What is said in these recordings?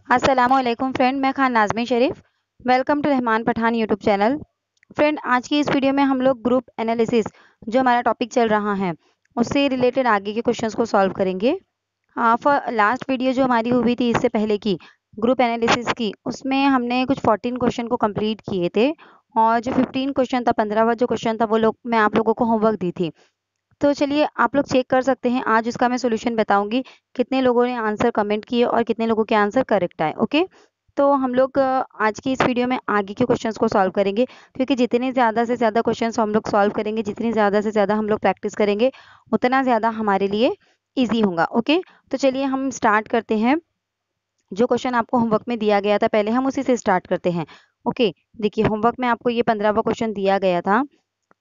अस्सलामुअलैकुम फ्रेंड, मैं Khan Nazmeen Sharif. Welcome to Rahman Pathan YouTube channel. Friend, आज की इस वीडियो में हम लोग ग्रुप एनालिसिस जो हमारा टॉपिक चल रहा है उससे रिलेटेड आगे के क्वेश्चंस को सॉल्व करेंगे। फॉर लास्ट वीडियो जो हमारी हुई थी इससे पहले की ग्रुप एनालिसिस की, उसमें हमने कुछ 14 क्वेश्चन को कंप्लीट किए थे और जो 15 क्वेश्चन था, 15वां जो क्वेश्चन था वो लोग मैं आप लोगों को होमवर्क दी थी। तो चलिए आप लोग चेक कर सकते हैं, आज उसका मैं सॉल्यूशन बताऊंगी। कितने लोगों ने आंसर कमेंट किए और कितने लोगों के आंसर करेक्ट आए। ओके, तो हम लोग आज की इस वीडियो में आगे के क्वेश्चंस को सॉल्व करेंगे, क्योंकि जितने ज़्यादा से ज़्यादा क्वेश्चंस हम लोग सॉल्व करेंगे, जितनी ज़्यादा से ज़्यादा हम लोग प्रैक्टिस करेंगे, उतना ज़्यादा हमारे लिए ईजी होगा। ओके, तो चलिए हम स्टार्ट करते हैं। जो क्वेश्चन आपको होमवर्क में दिया गया था पहले हम उसी से स्टार्ट करते हैं। ओके, देखिए होमवर्क में आपको ये 15वां क्वेश्चन दिया गया था।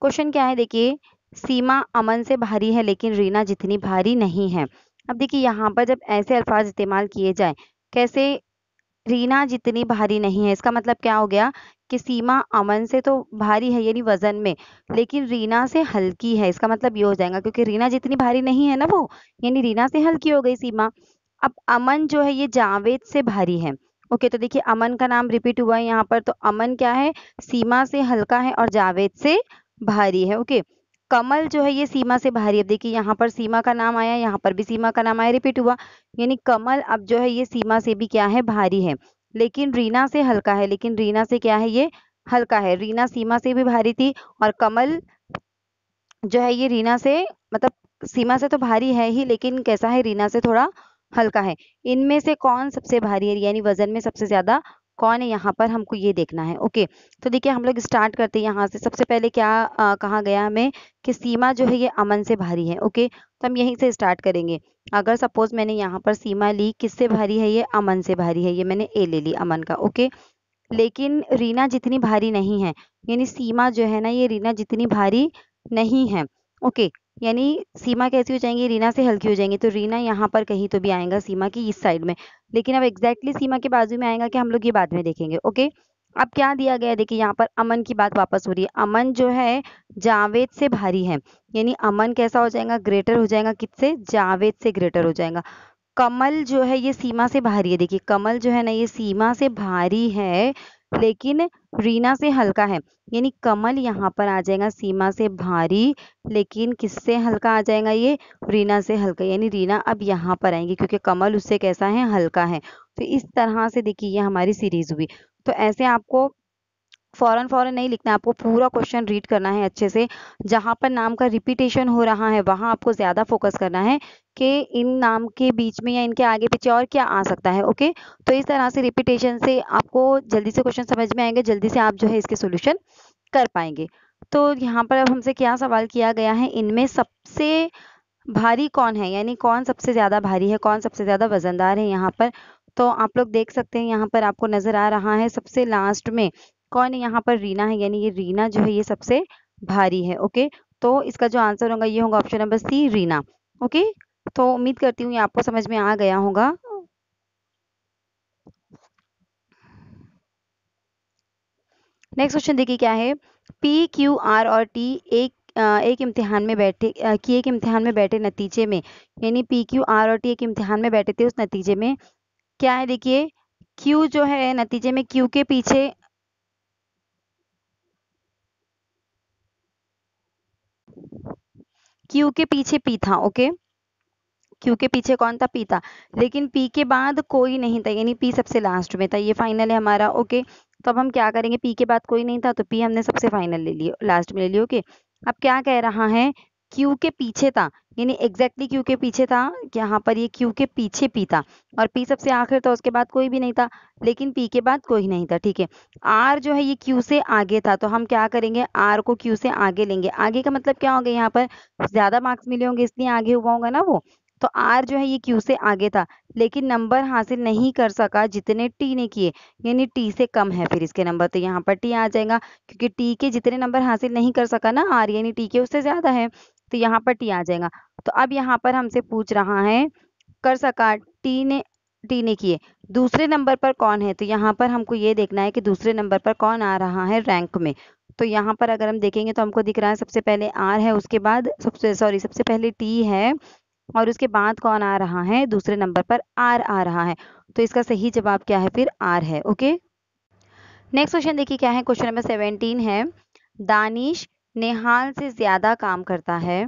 क्वेश्चन क्या है, देखिए, सीमा अमन से भारी है लेकिन रीना जितनी भारी नहीं है। अब देखिए यहाँ पर जब ऐसे अल्फाज इस्तेमाल किए जाए, कैसे, रीना जितनी भारी नहीं है, इसका मतलब क्या हो गया कि सीमा अमन से तो भारी है यानी वजन में, लेकिन रीना से हल्की है। इसका मतलब ये हो जाएगा, क्योंकि रीना जितनी भारी नहीं है ना वो, यानी रीना से हल्की हो गई सीमा। अब अमन जो है ये जावेद से भारी है। ओके, तो देखिए अमन का नाम रिपीट हुआ है यहाँ पर, तो अमन क्या है, सीमा से हल्का है और जावेद से भारी है। ओके, कमल जो है ये सीमा से भारी है। अब देखिए यहाँ पर सीमा का नाम आया, यहाँ पर भी सीमा का नाम आया, रिपीट हुआ, यानी कमल अब जो है ये सीमा से भी क्या है, भारी है, लेकिन रीना से हल्का है। लेकिन रीना से क्या है, ये हल्का है। रीना सीमा से भी भारी थी और कमल जो है ये रीना से, मतलब सीमा से तो भारी है ही, लेकिन कैसा है, रीना से थोड़ा हल्का है। इनमें से कौन सबसे भारी है, यानी वजन में सबसे ज्यादा कौन है, यहाँ पर हमको ये देखना है। ओके, तो देखिए हम लोग स्टार्ट करते हैं यहाँ से। सबसे पहले क्या कहा गया हमें कि सीमा जो है ये अमन से भारी है। ओके, तो हम यहीं से स्टार्ट करेंगे। अगर सपोज मैंने यहाँ पर सीमा ली, किससे भारी है, ये अमन से भारी है, ये मैंने ए ले ली अमन का। ओके, लेकिन रीना जितनी भारी नहीं है, यानी सीमा जो है ना ये रीना जितनी भारी नहीं है। ओके, यानी सीमा कैसी हो जाएंगी, रीना से हल्की हो जाएंगी, तो रीना यहाँ पर कहीं तो भी आएगा सीमा की इस साइड में, लेकिन अब एग्जैक्टली सीमा के बाजू में आएगा कि हम लोग ये बाद में देखेंगे। ओके, अब क्या दिया गया है, देखिए यहाँ पर अमन की बात वापस हो रही है। अमन जो है जावेद से भारी है, यानी अमन कैसा हो जाएगा, ग्रेटर हो जाएगा, किससे, जावेद से ग्रेटर हो जाएगा। कमल जो है ये सीमा से भारी है। देखिए कमल जो है ना ये सीमा से भारी है, लेकिन रीना से हल्का है, यानी कमल यहाँ पर आ जाएगा सीमा से भारी, लेकिन किससे हल्का आ जाएगा, ये रीना से हल्का, यानी रीना अब यहाँ पर आएंगी क्योंकि कमल उससे कैसा है, हल्का है। तो इस तरह से देखिए ये हमारी सीरीज हुई। तो ऐसे आपको फौरन फौरन नहीं लिखना है, आपको पूरा क्वेश्चन रीड करना है अच्छे से। जहां पर नाम का रिपीटेशन हो रहा है वहां आपको ज्यादा फोकस करना है कि इन नाम के बीच में या इनके आगे पीछे और क्या आ सकता है। ओके, तो इस तरह से रिपीटेशन से आपको जल्दी से क्वेश्चन समझ में आएंगे, जल्दी से आप जो है इसके सोल्यूशन कर पाएंगे। तो यहाँ पर अब हमसे क्या सवाल किया गया है, इनमें सबसे भारी कौन है, यानी कौन सबसे ज्यादा भारी है, कौन सबसे ज्यादा वजनदार है यहाँ पर। तो आप लोग देख सकते हैं यहाँ पर आपको नजर आ रहा है सबसे लास्ट में कौन है, यहाँ पर रीना है, यानी ये रीना जो है ये सबसे भारी है। ओके, तो इसका जो आंसर होगा ये होगा option number C, Reena. Okay, तो उम्मीद करती हूँ ये आपको समझ में आ गया होगा। नेक्स्ट क्वेश्चन देखिए क्या है, पी क्यू आर और टी एक इम्तिहान में बैठे कि एक इम्तिहान में बैठे नतीजे में, यानी पी क्यू आर और टी एक इम्तिहान में बैठे थे, उस नतीजे में क्या है, देखिए क्यू जो है नतीजे में क्यू के पीछे, क्यू के पीछे पी था। ओके, क्यू के पीछे कौन था, पी था, लेकिन पी के बाद कोई नहीं था, यानी पी सबसे लास्ट में था, ये फाइनल है हमारा। ओके, तो अब हम क्या करेंगे, पी के बाद कोई नहीं था तो पी हमने सबसे फाइनल ले लिया, लास्ट में ले लिया। ओके, अब क्या कह रहा है, क्यू के पीछे था, यानी एग्जैक्टली क्यू के पीछे था, यहाँ पर ये क्यू के पीछे पी था और पी सबसे आखिर था, उसके बाद कोई भी नहीं था, लेकिन पी के बाद कोई नहीं था। ठीक है, आर जो है ये क्यू से आगे था, तो हम क्या करेंगे, आर को क्यू से आगे लेंगे। आगे का मतलब क्या होगा, यहाँ पर ज्यादा मार्क्स मिले होंगे इसलिए आगे हुआ होगा ना वो। तो आर जो है ये क्यू से आगे था, लेकिन नंबर हासिल नहीं कर सका जितने टी ने किए, यानी टी से कम है फिर इसके नंबर, तो यहाँ पर टी आ जाएगा, क्योंकि टी के जितने नंबर हासिल नहीं कर सका ना आर, यानी टी के उससे ज्यादा है, तो यहाँ पर टी आ जाएगा। तो अब यहाँ पर हमसे पूछ रहा है, कर सका टी ने किए, दूसरे नंबर पर कौन है, तो यहाँ पर हमको ये देखना है कि दूसरे नंबर पर कौन आ रहा है रैंक में। तो यहाँ पर अगर हम देखेंगे तो हमको दिख रहा है सबसे पहले आर है, उसके बाद सबसे पहले टी है, और उसके बाद कौन आ रहा है, दूसरे नंबर पर आर आ रहा है। तो इसका सही जवाब क्या है, फिर आर है। ओके, नेक्स्ट क्वेश्चन देखिए क्या है। क्वेश्चन नंबर 17 है, दानिश नेहाल से ज्यादा काम करता है,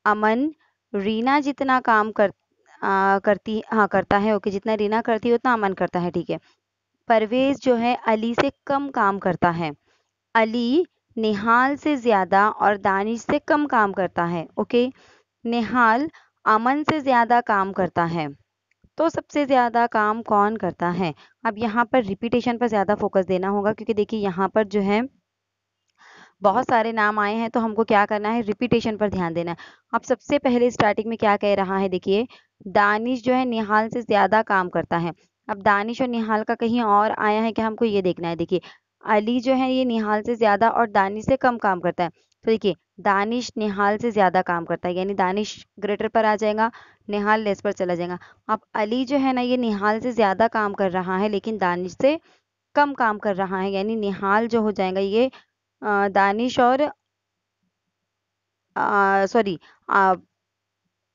अमन रीना जितना काम करता है। ओके, जितना रीना करती है उतना अमन करता है, ठीक है। परवेज जो है अली से कम काम करता है, अली नेहाल से ज्यादा और दानिश से कम काम करता है। ओके, नेहाल अमन से ज्यादा काम करता है, तो सबसे ज्यादा काम कौन करता है। अब यहाँ पर रिपीटेशन पर ज्यादा फोकस देना होगा, क्योंकि देखिए यहाँ पर जो है बहुत सारे नाम आए हैं, तो हमको क्या करना है, रिपीटेशन पर ध्यान देना है। अब सबसे पहले स्टार्टिंग में क्या कह रहा है, देखिए दानिश जो है निहाल से ज्यादा काम करता है। अब दानिश और निहाल का कहीं और आया है क्या, हमको ये देखना है। देखिए अली जो है ये निहाल से ज्यादा और दानिश से कम काम करता है, तो देखिए दानिश निहाल से ज्यादा काम करता है, यानी दानिश ग्रेटर पर आ जाएगा, निहाल लेस पर चला जाएगा। अब अली जो है ना ये निहाल से ज्यादा काम कर रहा है, लेकिन दानिश से कम काम कर रहा है, यानी निहाल जो हो जाएगा ये दानिश और सॉरी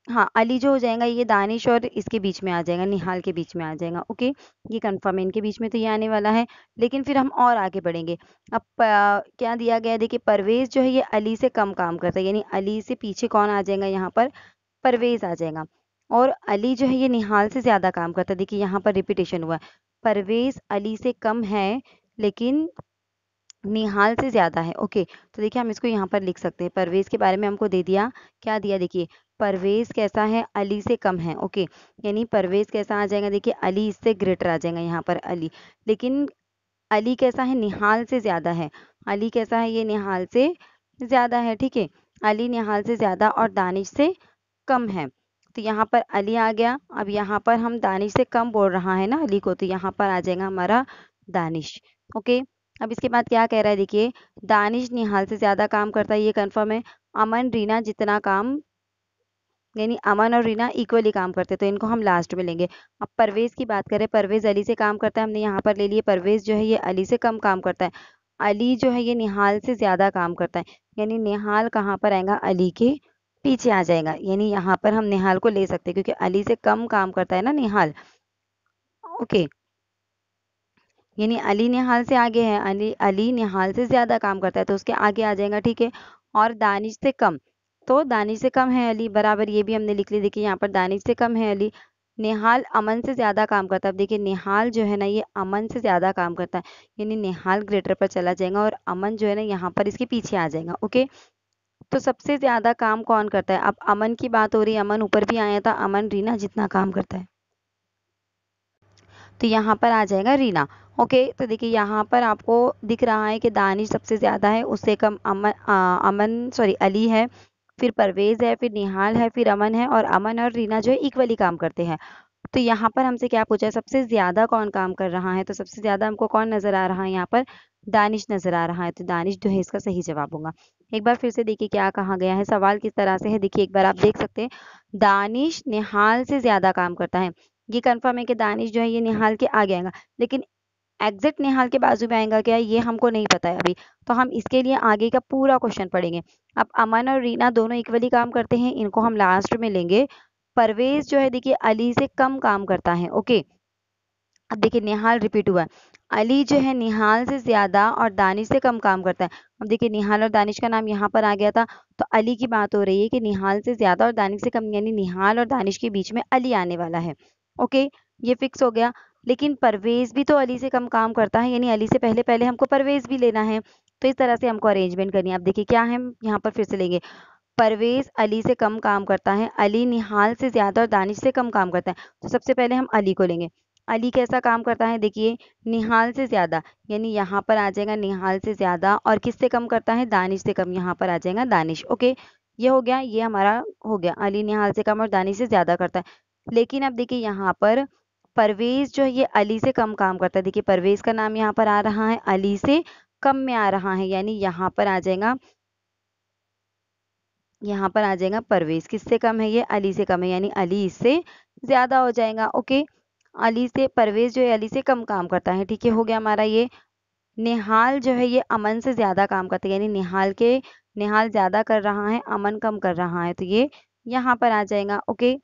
हाँ अली जो हो जाएगा ये दानिश और इसके बीच में आ जाएगा, निहाल के बीच में आ जाएगा। ओके, ये कंफर्म है, इनके बीच में तो ये आने वाला है। लेकिन फिर हम और आगे बढ़ेंगे। अब क्या दिया गया है, देखिए परवेज जो है ये अली से कम काम करता है, यानी अली से पीछे कौन आ जाएगा, यहाँ पर परवेज आ जाएगा। और अली जो है ये निहाल से ज्यादा काम करता है, देखिए यहाँ पर रिपीटेशन हुआ है, परवेज अली से कम है लेकिन निहाल से ज्यादा है। ओके, तो देखिए हम इसको यहाँ पर लिख सकते हैं, परवेज के बारे में हमको दे दिया, क्या दिया, देखिए परवेज कैसा है, अली से कम है। ओके, यानी परवेज कैसा आ जाएगा, देखिए अली इससे ग्रेटर आ जाएगा यहाँ पर अली, लेकिन अली कैसा है, निहाल से ज्यादा है। अली कैसा है, ये निहाल से ज्यादा है, ठीक है। अली निहाल से ज्यादा और दानिश से कम है, तो यहाँ पर अली आ गया। अब यहाँ पर हम दानिश से कम बोल रहा है ना अली को, तो यहाँ पर आ जाएगा हमारा दानिश। ओके, अब इसके बाद क्या कह रहा है, देखिए दानिश निहाल से ज्यादा काम करता है, ये कंफर्म है। अमन रीना जितना काम, यानी अमन और रीना इक्वली काम करते हैं, तो इनको हम लास्ट में लेंगे। अब परवेज की बात करें, परवेज अली से काम करता है, हमने यहाँ पर ले लिए, परवेज जो है ये अली से कम काम करता है। अली जो है ये निहाल से ज्यादा काम करता है, यानी निहाल कहाँ पर आएगा, अली के पीछे आ जाएगा, यानी यहाँ पर हम निहाल को ले सकते हैं, क्योंकि अली से कम काम करता है ना निहाल। ओके, यानी अली निहाल से आगे है, अली अली निहाल से ज्यादा काम करता है, तो उसके आगे आ जाएगा, ठीक है। और दानिश से कम, तो दानिश से कम है अली, बराबर ये भी हमने लिख लिया। देखिए यहाँ पर दानिश से कम है अली। निहाल अमन से ज्यादा काम करता है, अब देखिए निहाल जो है ना ये अमन से ज्यादा काम करता है, यानी निहाल ग्रेटर पर चला जाएगा और अमन जो है ना यहाँ पर इसके पीछे आ जाएगा। ओके, तो सबसे ज्यादा काम कौन करता है, अब अमन की बात हो रही है, अमन ऊपर भी आया था, अमन रीना जितना काम करता है, तो यहाँ पर आ जाएगा रीना। ओके, तो देखिए यहाँ पर आपको दिख रहा है कि दानिश सबसे ज्यादा है, उससे कम अमन सॉरी अली है, फिर परवेज है, फिर निहाल है, फिर अमन है, और अमन और रीना जो है इक्वली काम करते हैं। तो यहाँ पर हमसे क्या पूछा है, सबसे ज्यादा कौन काम कर रहा है, तो सबसे ज्यादा हमको कौन नजर आ रहा है, यहाँ पर दानिश नजर आ रहा है, तो दानिश जो है इसका सही जवाब होगा। एक बार फिर से देखिए क्या कहा गया है, सवाल किस तरह से है, देखिए एक बार आप देख सकते हैं, दानिश निहाल से ज्यादा काम करता है, ये कंफर्म है कि दानिश जो है ये निहाल के आगे आएगा, लेकिन एग्जैक्ट निहाल के बाजू में आएगा क्या, ये हमको नहीं पता है अभी, तो हम इसके लिए आगे का पूरा क्वेश्चन पढ़ेंगे। अब अमन और रीना दोनों इक्वली काम करते हैं, इनको हम लास्ट में लेंगे। परवेज जो है देखिए अली से कम काम करता है। ओके, अब देखिए निहाल रिपीट हुआ है, अली जो है निहाल से ज्यादा और दानिश से कम काम करता है। अब देखिए निहाल और दानिश का नाम यहाँ पर आ गया था, तो अली की बात हो रही है कि निहाल से ज्यादा और दानिश से कम, यानी निहाल और दानिश के बीच में अली आने वाला है। ओके, ये फिक्स हो गया। लेकिन परवेज भी तो अली से कम काम करता है, यानी अली से पहले पहले हमको परवेज भी लेना है, तो इस तरह से हमको अरेंजमेंट करनी है। अब देखिए क्या है, हम यहाँ पर फिर से लेंगे, परवेज अली से कम काम करता है, अली निहाल से ज्यादा और दानिश से कम काम करता है, तो सबसे पहले हम अली को लेंगे। अली कैसा काम करता है, देखिए निहाल से ज्यादा, यानी यहाँ पर आ जाएगा निहाल से ज्यादा, और किससे कम करता है, दानिश से कम, यहाँ पर आ जाएगा दानिश। ओके, ये हो गया, ये हमारा हो गया, अली निहाल से कम और दानिश से ज्यादा करता है। लेकिन अब देखिए यहाँ पर परवेज जो है ये अली से कम काम करता है, देखिए परवेज का नाम यहाँ पर आ रहा है, अली से कम में आ रहा है, यानी यहाँ पर आ जाएगा, यहाँ पर आ जाएगा परवेज किससे कम है, ये अली से कम है, यानी अली इससे ज्यादा हो जाएगा। ओके, अली से परवेज जो है अली से कम काम करता है, ठीक है, हो गया हमारा ये। निहाल जो है ये अमन से ज्यादा काम करता है, यानी निहाल ज्यादा कर रहा है, अमन कम कर रहा है, तो ये यहाँ पर आ जाएगा। ओके,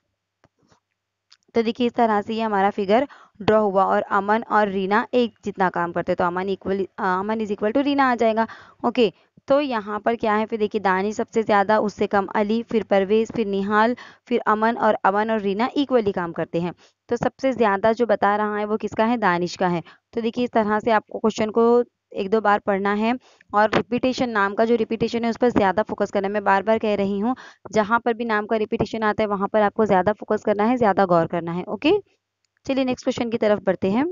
तो देखिए इस तरह से ये हमारा फिगर ड्रॉ हुआ और अमन और रीना एक जितना काम करते तो अमन इज इक्वल टू रीना आ जाएगा। ओके, तो यहाँ पर क्या है, फिर देखिए दानिश सबसे ज़्यादा, उससे कम अली, फिर परवेज, फिर निहाल, फिर अमन और रीना इक्वली काम करते हैं। तो सबसे ज़्यादा जो बता रहा है वो किसका है, दानिश का है। तो देखिए इस तरह से आपको क्वेश्चन को एक दो बार पढ़ना है और रिपीटेशन, नाम का जो रिपीटेशन है उस पर ज़्यादा फोकस करना है। मैं बार बार कह रही हूँ, जहां पर भी नाम का रिपीटेशन आता है वहां पर आपको ज्यादा फोकस करना है, ज्यादा गौर करना है। ओके, चलिए नेक्स्ट क्वेश्चन की तरफ बढ़ते हैं।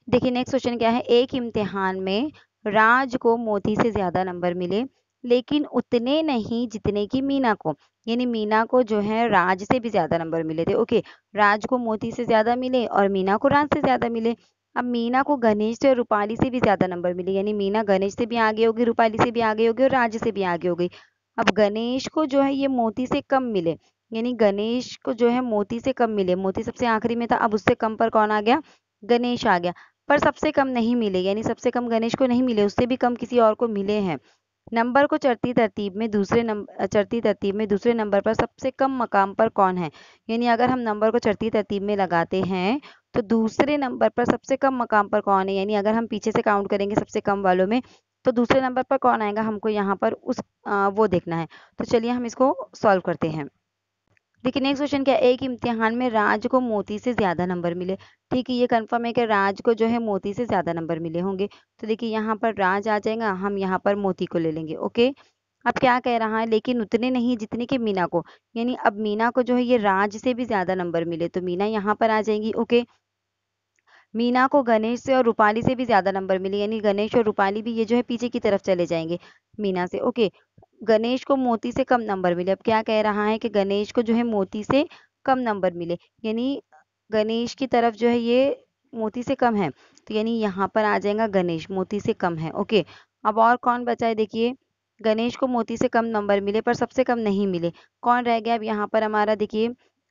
देखिए नेक्स्ट क्वेश्चन क्या है, एक इम्तिहान में राज को मोती से ज्यादा नंबर मिले लेकिन उतने नहीं जितने की मीना को, यानी मीना को जो है राज से भी ज्यादा नंबर मिले थे। ओके, राज को मोती से ज्यादा मिले और मीना को राज से ज्यादा मिले। अब मीना को गणेश से और रूपाली से भी ज्यादा नंबर मिले, यानी मीना गणेश से भी आगे होगी, रूपाली से भी आगे होगी और राज से भी आगे हो गई। अब गणेश को जो है ये मोती से कम मिले, यानी गणेश को जो है मोती से कम मिले, मोती सबसे आखिरी में था, अब उससे कम पर कौन आ गया, गणेश आ गया। पर सबसे कम नहीं मिले, यानी सबसे कम गणेश को नहीं मिले, उससे भी कम किसी और को मिले हैं। नंबर को चढ़ती तरतीब में दूसरे नंबर पर सबसे कम मकाम पर कौन है, यानी अगर हम नंबर को चढ़ती तरतीब में लगाते हैं तो दूसरे नंबर पर सबसे कम मकाम पर कौन है, यानी अगर हम पीछे से काउंट करेंगे सबसे कम वालों में तो दूसरे नंबर पर कौन आएगा, हमको यहाँ पर वो देखना है। तो चलिए हम इसको सॉल्व करते हैं। देखिए नेक्स्ट क्वेश्चन क्या है, एक इम्तिहान में राज को मोती से ज्यादा नंबर मिले। ठीक है, ये कंफर्म है कि राज को जो है मोती से ज्यादा नंबर मिले होंगे। तो देखिए यहाँ पर राज आ जाएगा, हम यहाँ पर मोती को ले लेंगे। ओके, अब क्या कह रहा है, लेकिन उतने नहीं जितने कि मीना को, यानी अब मीना को जो है ये राज से भी ज्यादा नंबर मिले तो मीना यहाँ पर आ जाएंगी। ओके, मीना को गणेश से और रूपाली से भी ज्यादा नंबर मिले, यानी गणेश और रूपाली भी ये जो है पीछे की तरफ चले जाएंगे मीना से। ओके, गणेश को मोती से कम नंबर मिले। अब क्या कह रहा है कि गणेश को जो है मोती से कम नंबर मिले, यानी गणेश की तरफ जो है ये मोती से कम है, तो यानी यहाँ पर आ जाएगा गणेश मोती से कम है। ओके, अब और कौन बचा है, देखिए गणेश को मोती से कम नंबर मिले पर सबसे कम नहीं मिले, कौन रह गया अब यहाँ पर हमारा, देखिए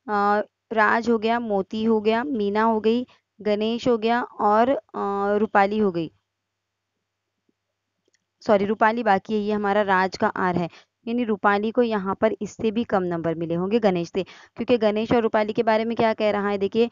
राज हो गया, मोती हो गया, मीना हो गई, गणेश हो गया और रूपाली हो गई। सॉरी, रूपाली बाकी है, ये हमारा राज का आर है, यानी रूपाली को यहाँ पर इससे भी कम नंबर मिले होंगे गणेश से, क्योंकि गणेश और रूपाली के बारे में क्या कह रहा है, देखिए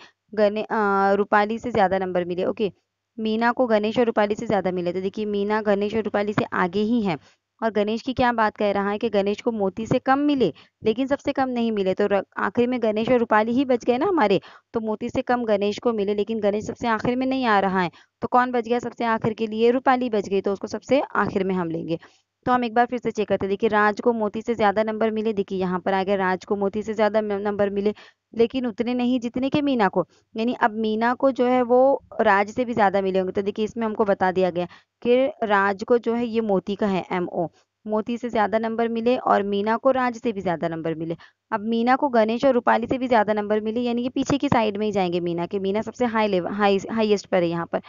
रूपाली से ज्यादा नंबर मिले। ओके, मीना को गणेश और रूपाली से ज्यादा मिले, तो देखिए मीना गणेश और रूपाली से आगे ही है। और गणेश की क्या बात कह रहा है कि गणेश को मोती से कम मिले लेकिन सबसे कम नहीं मिले, तो आखिर में गणेश और रूपाली ही बच गए ना हमारे। तो मोती से कम गणेश को मिले लेकिन गणेश सबसे आखिर में नहीं आ रहा है, तो कौन बच गया सबसे आखिर के लिए, रूपाली बच गई, तो उसको सबसे आखिर में हम लेंगे। तो हम एक बार फिर से चेक करते हैं। देखिए राज को मोती से ज्यादा नंबर मिले, देखिए यहाँ पर आ गया राज को मोती से ज्यादा नंबर मिले लेकिन उतने नहीं जितने के मीना को, यानी अब मीना को जो है वो राज से भी ज्यादा मिले होंगे। तो देखिए इसमें हमको बता दिया गया कि राज को जो है ये मोती का है, MO, मोती से ज्यादा नंबर मिले और मीना को राज से भी ज्यादा नंबर मिले। अब मीना को गणेश और रूपाली से भी ज्यादा नंबर मिले, यानी ये पीछे की साइड में ही जाएंगे मीना के, मीना सबसे हाईएस्ट पर है यहाँ पर।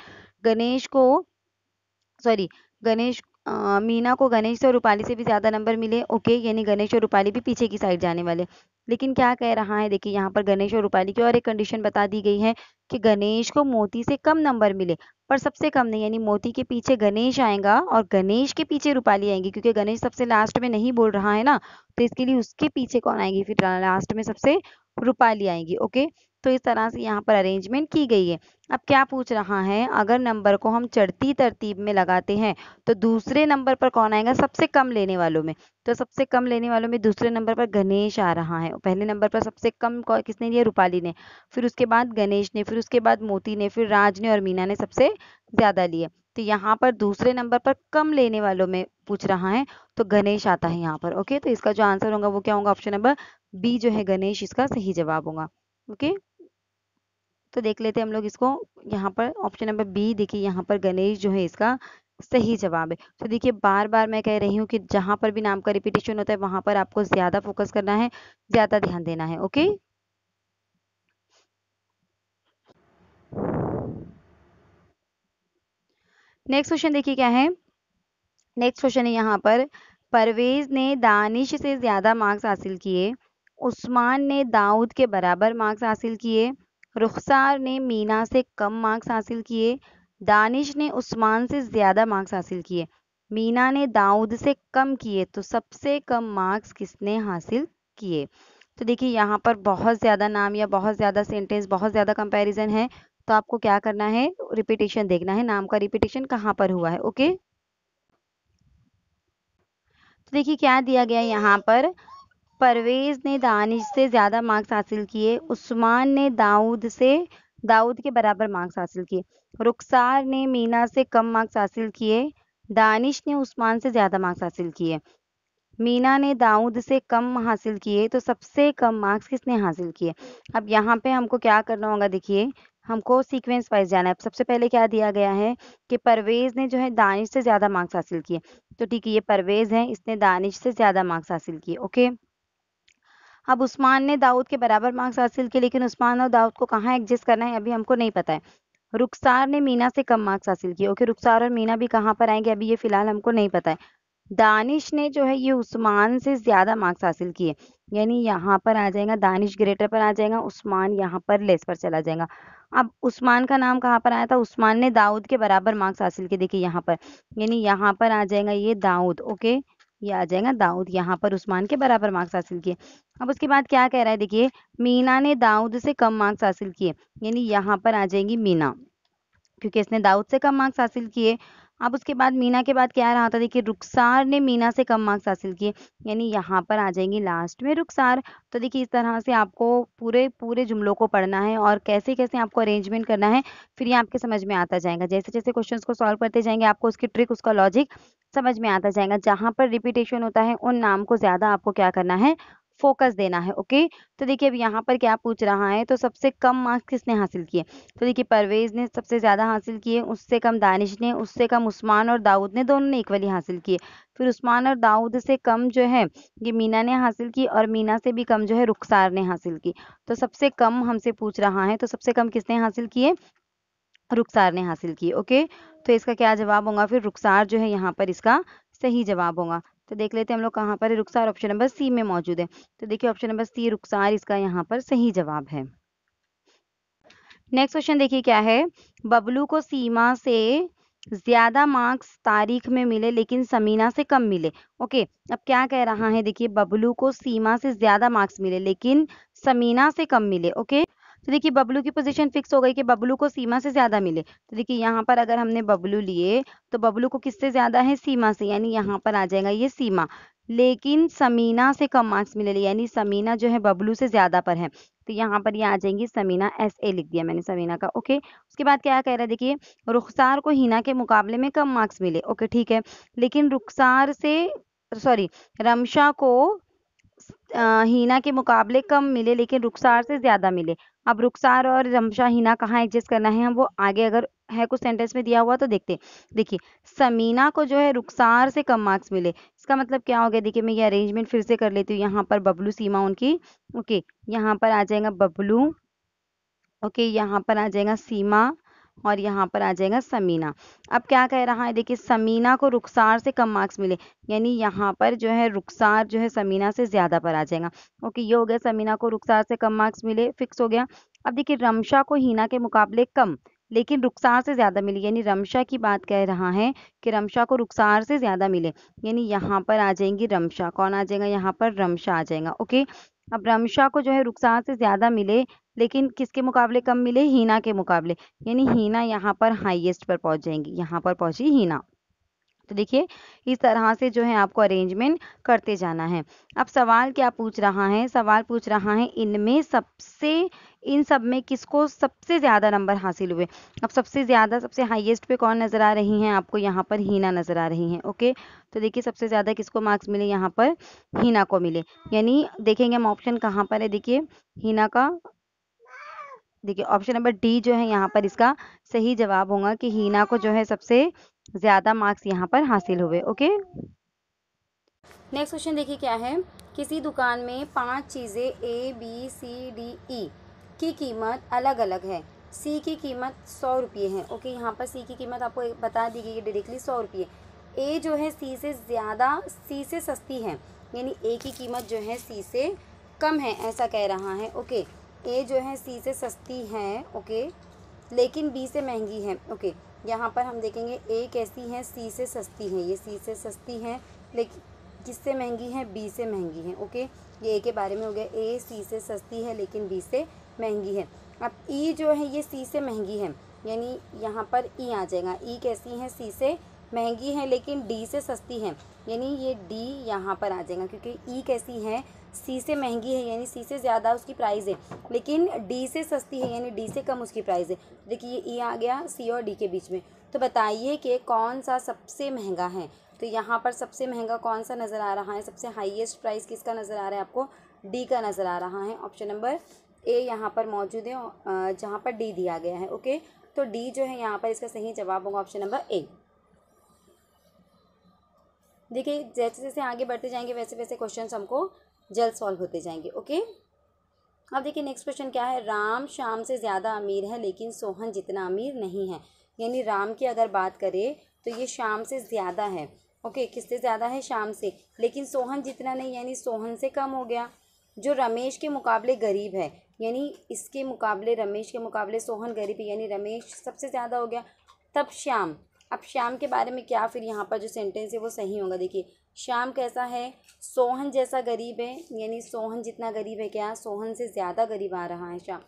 गणेश को सॉरी गणेश मीना को गणेश और रूपाली से भी ज्यादा नंबर मिले। ओके, यानी गणेश और रूपाली भी पीछे की साइड जाने वाले। लेकिन क्या कह रहा है, देखिए यहाँ पर गणेश और रूपाली की और एक कंडीशन बता दी गई है कि गणेश को मोती से कम नंबर मिले पर सबसे कम नहीं, यानी मोती के पीछे गणेश आएगा और गणेश के पीछे रूपाली आएंगी, क्योंकि गणेश सबसे लास्ट में नहीं बोल रहा है ना, तो इसके लिए उसके पीछे कौन आएगी, फिर लास्ट में सबसे रूपाली आएंगी। ओके, तो इस तरह से यहाँ पर अरेंजमेंट की गई है। अब क्या पूछ रहा है, अगर नंबर को हम चढ़ती तरतीब में लगाते हैं तो दूसरे नंबर पर कौन आएगा सबसे कम लेने वालों में, तो सबसे कम लेने वालों में दूसरे नंबर पर गणेश आ रहा है। पहले नंबर पर सबसे कम किसने लिया, रूपाली ने, फिर उसके बाद गणेश ने, फिर उसके बाद मोती ने, फिर राज ने और मीना ने सबसे ज्यादा लिए। तो यहाँ पर दूसरे नंबर पर कम लेने वालों में पूछ रहा है तो गणेश आता है यहाँ पर। ओके, तो इसका जो आंसर होगा वो क्या होगा, ऑप्शन नंबर बी जो है गणेश इसका सही जवाब होगा। ओके, तो देख लेते हैं हम लोग इसको, यहाँ पर ऑप्शन नंबर बी, देखिए यहाँ पर गणेश जो है इसका सही जवाब है। तो देखिए बार बार मैं कह रही हूँ कि जहां पर भी नाम का रिपीटेशन होता है वहां पर आपको ज्यादा फोकस करना है, ज्यादा ध्यान देना है। ओके, नेक्स्ट क्वेश्चन देखिए क्या है। नेक्स्ट क्वेश्चन है यहाँ पर, परवेज ने दानिश से ज्यादा मार्क्स हासिल किए, उस्मान ने दाऊद के बराबर मार्क्स हासिल किए, रुखसार ने मीना से कम मार्क्स हासिल किए, दानिश ने उस्मान से ज्यादा मार्क्स हासिल किए, मीना ने दाऊद से कम किए, तो सबसे कम मार्क्स किसने हासिल किए। तो देखिए यहाँ पर बहुत ज़्यादा नाम या बहुत ज़्यादा सेंटेंस, बहुत ज़्यादा कंपैरिजन है, तो आपको क्या करना है, रिपीटेशन देखना है, नाम का रिपीटेशन कहाँ पर हुआ है। ओके, तो देखिए क्या दिया गया है यहाँ पर, परवेज ने दानिश से ज़्यादा मार्क्स हासिल किए, उस्मान ने दाऊद के बराबर मार्क्स हासिल किए, रुखसार ने मीना से कम मार्क्स हासिल किए, दानिश ने उस्मान से ज़्यादा मार्क्स हासिल किए, मीना ने दाऊद से कम हासिल किए, तो सबसे कम मार्क्स किसने हासिल किए। अब यहाँ पे हमको क्या करना होगा, देखिए हमको सीक्वेंस वाइज जाना है। सबसे पहले क्या दिया गया है कि परवेज ने जो है दानिश से ज़्यादा मार्क्स हासिल किए, तो ठीक है ये परवेज है, इसने दानिश से ज़्यादा मार्क्स हासिल किए। ओके, अब उस्मान ने दाऊद के बराबर मार्क्स हासिल किए, लेकिन उस्मान और दाऊद को कहाँ एडजस्ट करना है अभी हमको नहीं पता है। रुखसार ने मीना से कम मार्क्स हासिल किए। ओके, रुखसार और मीना भी कहाँ पर आएंगे अभी ये फिलहाल हमको नहीं पता है। दानिश ने जो है ये उस्मान से ज़्यादा मार्क्स हासिल किए, यानी यहाँ पर आ जाएगा दानिश ग्रेटर पर आ जाएगा, उस्मान यहाँ पर लेस पर चला जाएगा। अब उस्मान का नाम कहाँ पर आया था, उस्मान ने दाऊद के बराबर मार्क्स हासिल किए, देखिए यहाँ पर, यानी यहाँ पर आ जाएगा ये दाऊद। ओके, ये आ जाएगा दाऊद, यहाँ पर उस्मान के बराबर मार्क्स हासिल किए। अब उसके बाद क्या कह रहा है, देखिए मीना ने दाऊद से कम मार्क्स हासिल किए, यानी यहाँ पर आ जाएगी मीना, क्योंकि इसने दाऊद से कम मार्क्स हासिल किए। अब उसके बाद मीना के बाद क्या रहा था, देखिए रुखसार ने मीना से कम मार्क्स हासिल किए, यानी यहाँ पर आ जाएंगी लास्ट में रुखसार। तो देखिए इस तरह से आपको पूरे पूरे जुमलों को पढ़ना है और कैसे कैसे आपको अरेंजमेंट करना है, फिर ये आपके समझ में आता जाएगा। जैसे जैसे क्वेश्चंस को सॉल्व करते जाएंगे आपको उसकी ट्रिक, उसका लॉजिक समझ में आता जाएगा। जहाँ पर रिपीटेशन होता है उन नाम को ज़्यादा आपको क्या करना है, फोकस देना है। ओके, तो देखिए अब यहाँ पर क्या पूछ रहा है, तो सबसे कम मार्क्स किसने हासिल किए, तो देखिए परवेज ने सबसे ज़्यादा हासिल किए, उससे कम दानिश ने, उससे कम उस्मान और दाऊद ने, दोनों ने इक्वली हासिल किए। फिर उस्मान और दाऊद से कम जो है ये मीना ने हासिल की, और मीना से भी कम जो है रुखसार ने हासिल की। तो सबसे कम हमसे पूछ रहा है, तो सबसे कम किसने हासिल किए, रुखसार ने हासिल की। ओके, तो इसका क्या जवाब होगा, फिर रुखसार जो है यहाँ पर इसका सही जवाब होगा। तो देख लेते हैं हम लोग कहाँ पर है, रुखसार ऑप्शन नंबर सी में मौजूद है। तो देखिए ऑप्शन नंबर सी रुखसार इसका यहाँ पर सही जवाब है। नेक्स्ट क्वेश्चन देखिए क्या है, बबलू को सीमा से ज्यादा मार्क्स तारीख में मिले लेकिन समीना से कम मिले। ओके, अब क्या कह रहा है, देखिए बबलू को सीमा से ज्यादा मार्क्स मिले लेकिन समीना से कम मिले। ओके, तो देखिए बबलू की पोजीशन फिक्स हो गई कि बबलू को सीमा से ज्यादा मिले। तो देखिए यहाँ पर अगर हमने बबलू लिए तो बबलू को किससे ज्यादा है, सीमा से, यानी यहाँ पर आ जाएगा ये सीमा, लेकिन समीना से कम मार्क्स मिले, यानी समीना जो है बबलू से ज्यादा पर है, तो यहाँ पर ये आ जाएंगी समीना, SA लिख दिया मैंने समीना का। ओके, उसके बाद क्या कह रहा है, देखिए रुखसार को हिना के मुकाबले में कम मार्क्स मिले। ओके ठीक है, लेकिन रुखसार से सॉरी रमशा को हिना के मुकाबले कम मिले लेकिन रुखसार से ज्यादा मिले। अब रुखसार और रमशा हिना कहाँ एडजस्ट करना है, हम वो आगे अगर है कुछ सेंटेंस में दिया हुआ तो देखते। देखिए समीना को जो है रुखसार से कम मार्क्स मिले, इसका मतलब क्या हो गया, देखिए मैं ये अरेंजमेंट फिर से कर लेती हूँ। यहाँ पर बबलू सीमा उनकी, ओके यहाँ पर आ जाएगा बबलू, ओके यहाँ पर आ जाएगा सीमा, और यहाँ पर आ जाएगा समीना। अब क्या कह रहा है, देखिए समीना को रुखसार से कम मार्क्स मिले, यानी यहाँ पर जो है रुखसार जो है समीना से ज्यादा पर आ जाएगा। ओके, ये हो गया, समीना को रुखसार से कम मार्क्स मिले, फिक्स हो गया। अब देखिए रमशा को हिना के मुकाबले कम लेकिन रुखसार से ज्यादा मिली, यानी रमशा की बात कह रहा है कि रमशा को रुखसार से ज्यादा मिले, यानी यहाँ पर आ जाएंगी रमशा, कौन आ जाएगा यहाँ पर, रमशा आ जाएगा। ओके, अब रमशा को जो है रुखसार से ज्यादा मिले लेकिन किसके मुकाबले कम मिले, हीना के मुकाबले, यानी हीना यहाँ पर हाईएस्ट पर पहुंच जाएंगी, यहाँ पर पहुंची हीना। तो देखिए इस तरह से जो है आपको अरेंजमेंट करते जाना है। अब सवाल क्या पूछ रहा है, सवाल पूछ रहा है इनमें सबसे, इन सब में किसको सबसे ज्यादा नंबर हासिल हुए। अब सबसे ज्यादा सबसे हाईएस्ट पे कौन नजर आ रही हैं आपको, यहाँ पर हीना नजर आ रही हैं। ओके, तो देखिए सबसे ज्यादा किसको मार्क्स मिले, यहाँ पर हीना को मिले, यानी देखेंगे हम ऑप्शन कहाँ पर है, देखिए हीना का, देखिए ऑप्शन नंबर डी जो है यहाँ पर इसका सही जवाब होगा कि हीना को जो है सबसे ज्यादा मार्क्स यहाँ पर हासिल हुए। ओके, नेक्स्ट क्वेश्चन देखिए क्या है, किसी दुकान में 5 चीजें ABCDE की कीमत अलग अलग है, सी की कीमत 100 रुपये है। ओके, यहाँ पर सी की कीमत आपको बता दी गई है डायरेक्टली 100 रुपये। ए जो है सी से ज़्यादा, सी से सस्ती है, यानी ए की कीमत जो है सी से कम है, ऐसा कह रहा है। ओके, ए जो है सी से सस्ती है, ओके लेकिन बी से महंगी है। ओके, यहाँ पर हम देखेंगे ए कैसी है, सी से सस्ती है, ये सी से सस्ती है लेकिन किससे महंगी है, बी से महंगी है। ओके, ये ए के बारे में हो गया। ए सी से सस्ती है लेकिन बी से महंगी है। अब ई जो है ये सी से महंगी है, यानी यहाँ पर ई आ जाएगा। ई कैसी है? सी से महंगी है लेकिन डी से सस्ती है, यानी ये डी यहाँ पर आ जाएगा, क्योंकि ई कैसी है? सी से महंगी है, यानी सी से ज़्यादा उसकी प्राइस है, लेकिन डी से सस्ती है, यानी डी से कम उसकी प्राइस है। देखिए ये ई आ गया सी और डी के बीच में। तो बताइए कि कौन सा सबसे महंगा है? तो यहाँ पर सबसे महंगा कौन सा नज़र आ रहा है? सबसे हाईएस्ट प्राइस किसका नज़र आ रहा है आपको? डी का नज़र आ रहा है। ऑप्शन नंबर ए यहाँ पर मौजूद है, जहाँ पर डी दिया गया है। ओके, तो डी जो है यहाँ पर इसका सही जवाब होगा ऑप्शन नंबर ए। देखिए जैसे जैसे आगे बढ़ते जाएंगे वैसे वैसे क्वेश्चंस हमको जल्द सॉल्व होते जाएंगे। ओके, अब देखिए नेक्स्ट क्वेश्चन क्या है। राम श्याम से ज़्यादा अमीर है लेकिन सोहन जितना अमीर नहीं है। यानी राम की अगर बात करें तो ये श्याम से ज़्यादा है। ओके, किससे ज़्यादा है? श्याम से, लेकिन सोहन जितना नहीं, यानी सोहन से कम हो गया। जो रमेश के मुकाबले गरीब है, यानी इसके मुकाबले, रमेश के मुकाबले सोहन गरीब है, यानी रमेश सबसे ज़्यादा हो गया। तब श्याम, अब श्याम के बारे में क्या फिर यहाँ पर जो सेंटेंस है वो सही होगा। देखिए श्याम कैसा है? सोहन जैसा गरीब है, यानी सोहन जितना गरीब है, क्या सोहन से ज़्यादा गरीब आ रहा है श्याम।